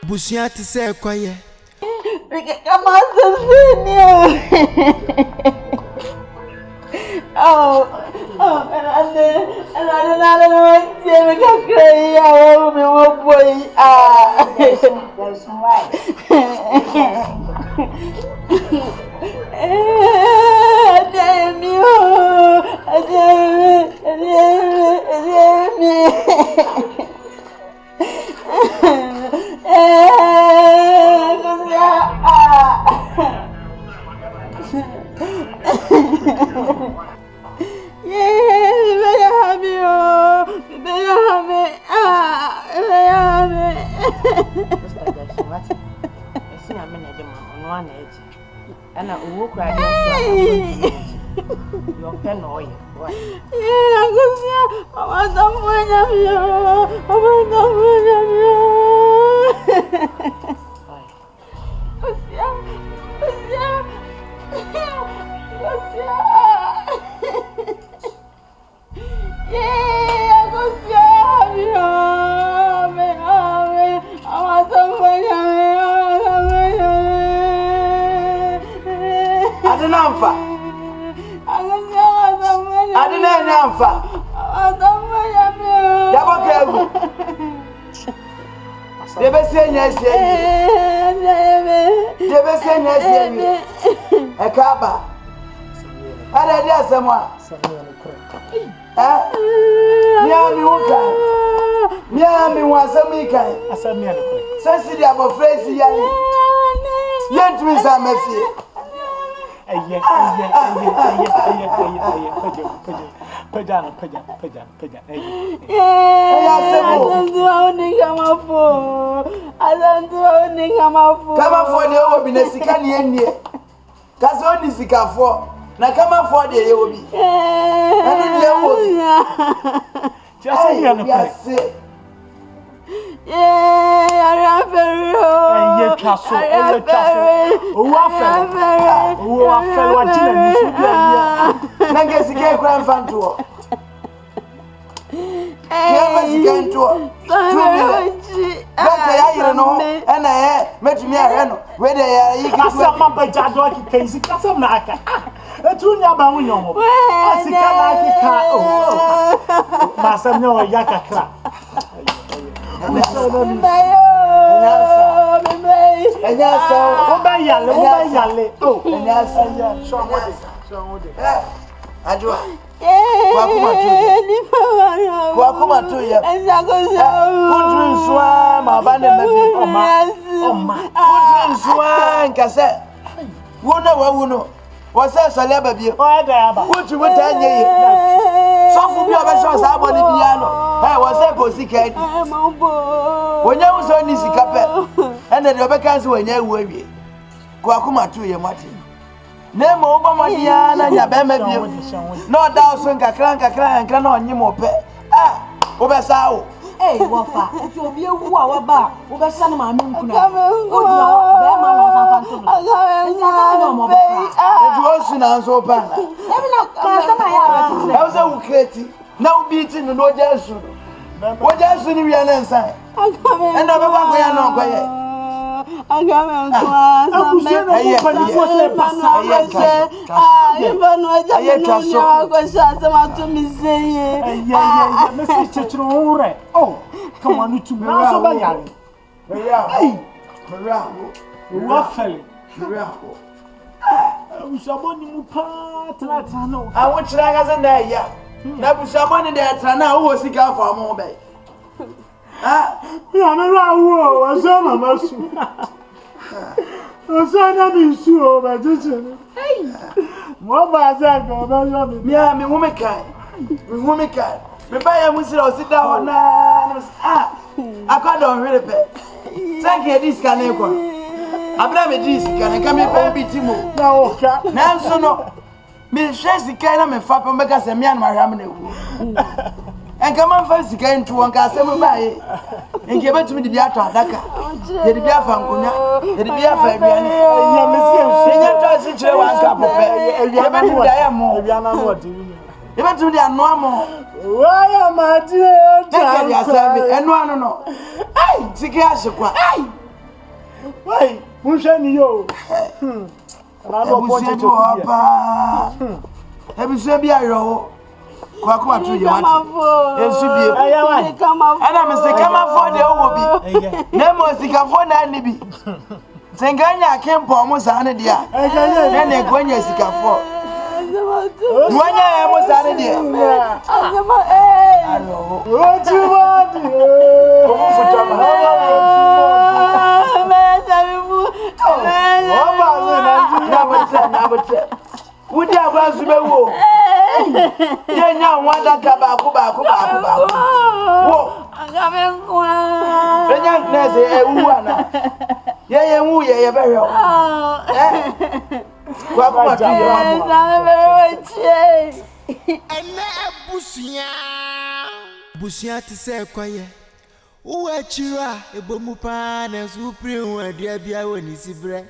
Busia to say quiet. Come on, oh, and I don't know to make a crazy. I want boy. That's right. Damn you. And I walk right your pen oil. Yeah, I want some one of you. I want some What's that? Celebrity? What you would tell you? Some of you have a shot about the piano. I was a pussycat. When I was on this carpet, and the Rebecca's when you were here. Guacuma to your Martin. Name over Mariana, Yabama. No doubt, Sanka Crank, a crank, and on you more pet. Ah, Obasao. Hey, Wafa, if you'll be a wow bar, over San Mamma, now beating the Lord Jesus. What else do you answer? And never I come on, you two. I want you to have a now, someone there, Tana, who was the guy for a moment. Ah, we are not war, as I'm a muscle. I am sure, my sister. What was that? Yeah, me woman can. Rebecca, we sit down. Ah, I can't don't really pay. Thank you, this can I blame this can come in baby Timo. Now, so no. Me shares the kind of me fapper make us a man my ramne. And come on first again to one cast everybody. And give it to me the Biata Daka. The Biafan, the Biafan. Senior Judge, one cup of pay. Even to the normal. Why am I dear? And one no. Sika shikwa. Why? Munshani yo. Ebusia bi opa. Ebusia bi ayo. Kwa kwa tu ye wati. Yesu bi. Ana me sika mafo de wo bi. Na mo sika fo na ni bi. Senganya kempo mo sa ne dia. Na ne gwanya sika fo. Gwanya e mo sa ne dia. Azama Alo. Ojumadi. Ko futa ma. Wudi abazu bewo. Ye nya wanda ka ba ku. Wo. Agame kwa. Enya nese ewu ana. Ye wu ye be hwe. Kwa ku tu ye ma. Ene busia ti se kwaye. Uwe chira ebomu pa na supri hu dia bia woni sibre.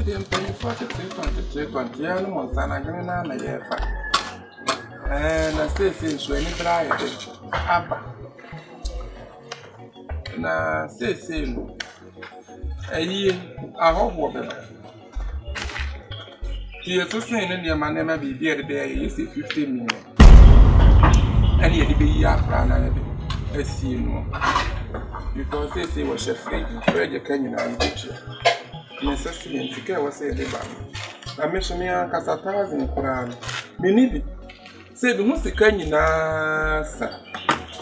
Dem pay for the take on the no sana gana na yefa. Na say so any dry aba. Na say no. Ayi ahoho be. Ti so say no ne ma na ma bi bi de yi say 50 million. And ye be ya plan na be. Asi no. Because say was chef Fred you can na you. Necessary and secure was said about. I mentioned me and Casatas in Quran. Me need say the most can you na sir.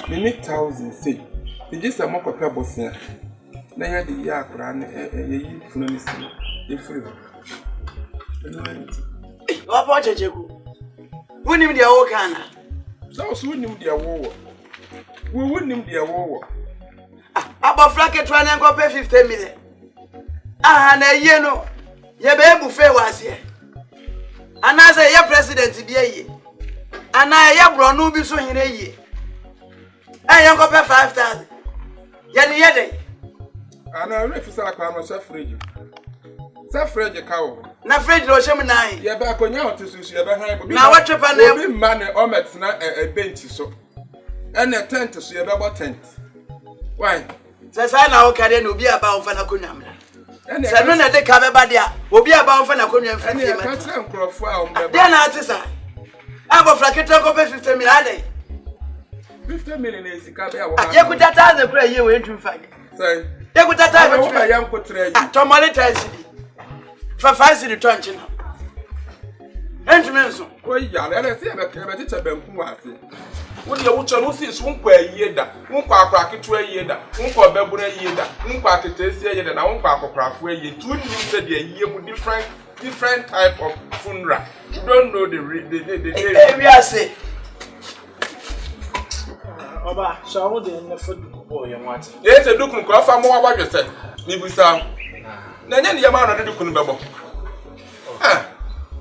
Me need 1,000 say. The just a mock of pebbles here. Now you had the Yakran a fluency. The free. What watch it? Wouldn't even the old canna. So soon you dear war. We wouldn't him dear war. About Flacket trying to go pay 50 million. Na ye no ye be buffet was here. And as a president be ye. And I ya bro no bi so hine ye. Yan go pay 5,000. Ye dey. And I refuse akwa no chef fridge. Chef fridge ka Na fridge lo shem nine. Ye ba konya otususu ye be han. Na what trepa na be man o met na a bench so. And a tent so ye be bo tent. Why? Say na o kare no bi aba o fa na konwam. Say no na de ka be ba dia. Obi aba o fa na konwam fi. And you catch them crofo a o be. Dia na atisa. Abo Flacket go pay 50 million ade. 50 million is sika be a wo. Ye kuta 1,000 kura ye we 25. Say. Ye kuta 1,000 wo ba yam ko tre yi. Tomale taxi. For 5 cedi tonche na. Entmenso. O ya na say be ke be teacher banku ase. Wo de wo cho no si so nkwa ayie da. Nkwa akwa ketu ayie da. Nkwa babura ayie da. Nkwa aketesi ayie da na nkwa akokrafo ayie. Tu ni say de ayie mu different type of funeral. You don't know the we are say Oba, so wo de na food boy you want. Yes, a dukun ko fa mo wa dwese. Ni busa. Na nya ne yama no de dukun bebo.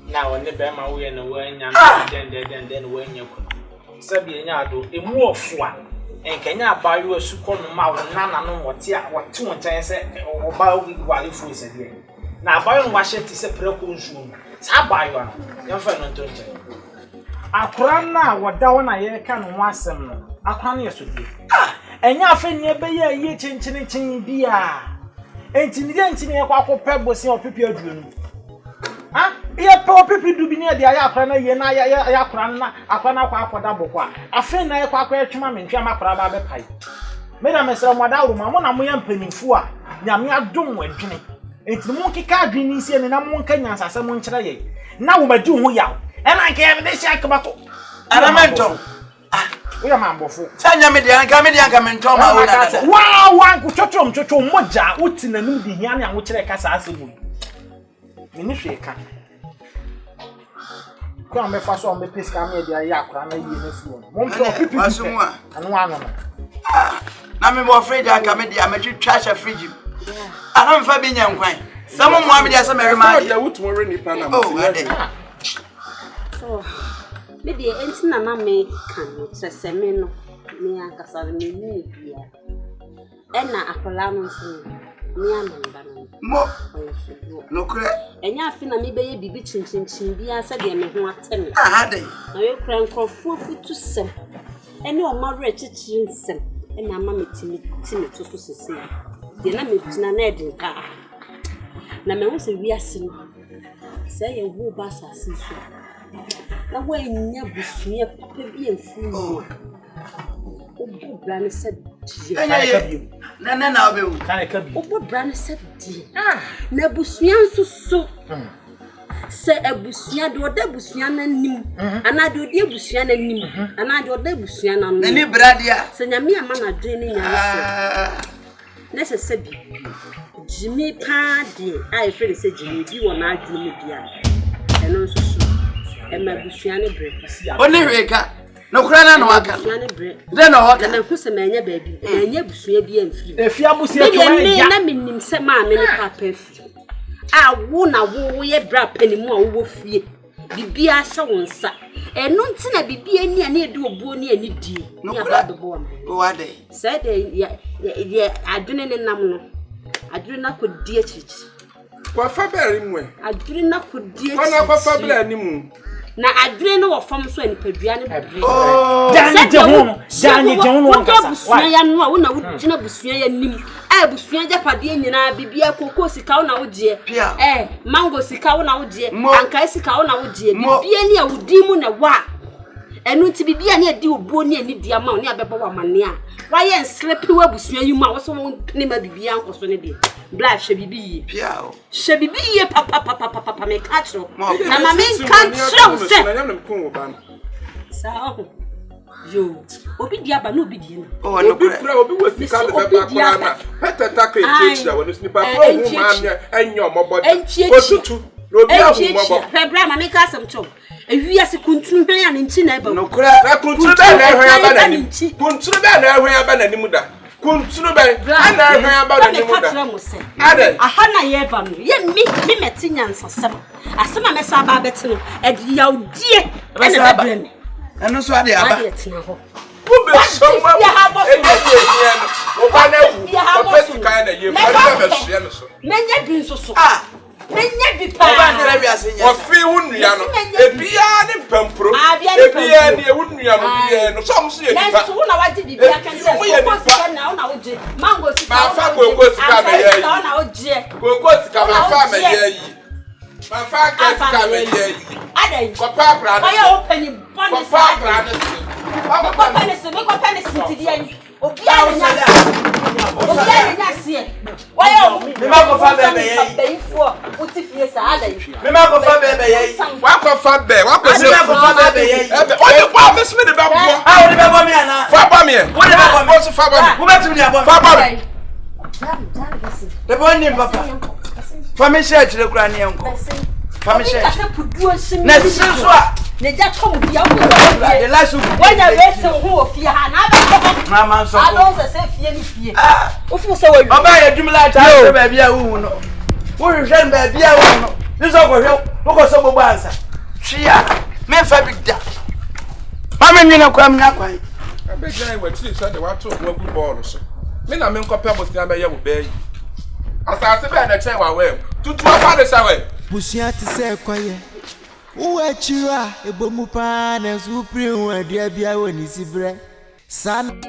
Na won ne be ma wo ye no wo anya den wo anya ku. Sabi nya ado emu ofo a enkanya abayo asuko no ma wo nana no wote a wote won chan se oba wale fu se de. Na abayo no wa sheti se preko nsuo. Sa abayo no yemfa no ntonche. Akura na woda wo na ye ka no asem no. Akwa no yesodie. Enya afeni ebe ye chinchini bia. Enti ne kwa akopɛ bosi opipi aduo no. Ye pe opipi du bi ne de aya akora na ye na ya akora na akora na kwa akoda boko a. Afeni na ye kwa akwa atwuma mentwa makora ba be pai. Me na mesere mo da roma mo na mo ya mpanimfu a nyame adom wadwene. Enti mo keka adwene ni sie ne na mo nka nyansase mo nkyere ye. Na wo madi ho yaw. E na nke e de sha akabako. Aramento. We are mambofo. Sanya me dia nka mentom ma wona. Wa nku chochom moja uti na num di hia ne anwo kire kasa asemu. Me ni hwe ka. Ko am be fa so am be peska me dia ya akora na yie na fuo. Mo mpo pipi. Wasu a. Anu anu no. Na me mo afraid anka me dia me twitwa sha fridge. Ana mfa bi nya nkwan. Samo mo am dia se me ma dia. Ya wutu re nipa na. Oh, ade. So maybe anything na me can trese me no me akasa me ni bia e na akola no so me amamba no Mo no kure enya afi na me be ye bibi chinchin bia se de me ho ateme ade na we kura nkrofo futu sem Any of my wretched chin, and I'm a timid to say. The enemy is an edit. Now, my own say we are sin. Say a woo bass as is. Now, when you have near Pippi and fool. Oh, Brandy said, Nana, now, oh, Brandy said, dear. Nebusian so. Say a busian do debusian and nim, and I do debusian and nim, and I do debusian and any bradia. Say, me a man are draining. Necessary Jimmy Paddy, I feel say Jimmy, you are not Jimmy Dia, and also, and my busian bread. Only Reka, no crana, no can bread. Then I put some man, baby, and your busia be and free. If you are busia, I mean, say, mammy, papa. I won't a woo ye brap anymore, wolf ye. Be a show, sir. And not tin a be any and near do a bony and need no about the bomb. What they said, I didn't know. I do not could dear church. What Fabry way? I do not could dear Fabry anymore. Now I didn't know what from so any Pedriana. Oh, Danny John, I know, I would not be swaying. I was swaying Japadian and I be a cocoa sicao now, dear. Eh, mango sicao now, dear. And Kaisicao now, dear. Be any old demon a wa. And not to be any deal bony and the amount near Baba Mania. Why and slip you up with you mouse won't name a baby uncle Sonny. Black should be Piao. Should be a papa may catch you. Mamma can't show. So, you obedient, but no obedient. Oh, no, be better tackle when you snip and your mobile and cheer. Brama make us some chop. And we are a country man in China, but no crap. I couldn't Menya bi pa o fi wunua no ebia ne pampro ebia ne wunua mo bia no so mo so ye nipa na so na waje bibia kan se ko sika na na oje mango sika ma fa ko sika me ye na oje ko sika ma fa me ye yi ma fa ka sika me ye yi adai ko pa pra no oya openi bonus ko pa pra no ko penisi ti dia obi a nya sie oya me ma ko fa bebe ye uti fie sa adai me ma ko fa bebe ye wa ko fa be wa ko se me ma ko fa bebe ye oye kwa me sme de ba bo ah o de be bo me ana fa ba me o de be bo me so fa ba me wo betu ni abo fa ba me de bo ni papa fa me share chire kura ni enko fa me share na sin so a ne ja kom bia wo the last when you wait who ofie ha na ba mama so I don't say fie ni fie o fu se wa wi oba ye dumla ta se ba bia wu no wo hwe ba bia wu no ni so ko hwe wo ko so gbogbo ansa hwia me fa big da mama nyina kwa mnya kwan abejan we tri so de wa to wo gu ball so me na me nkopia bosia ba ye wo ba yi asase be na chen wa we tutu afa de sa we busia ti se kwaye uwe chira ebomu pa na supri wa dia bia woni sibre san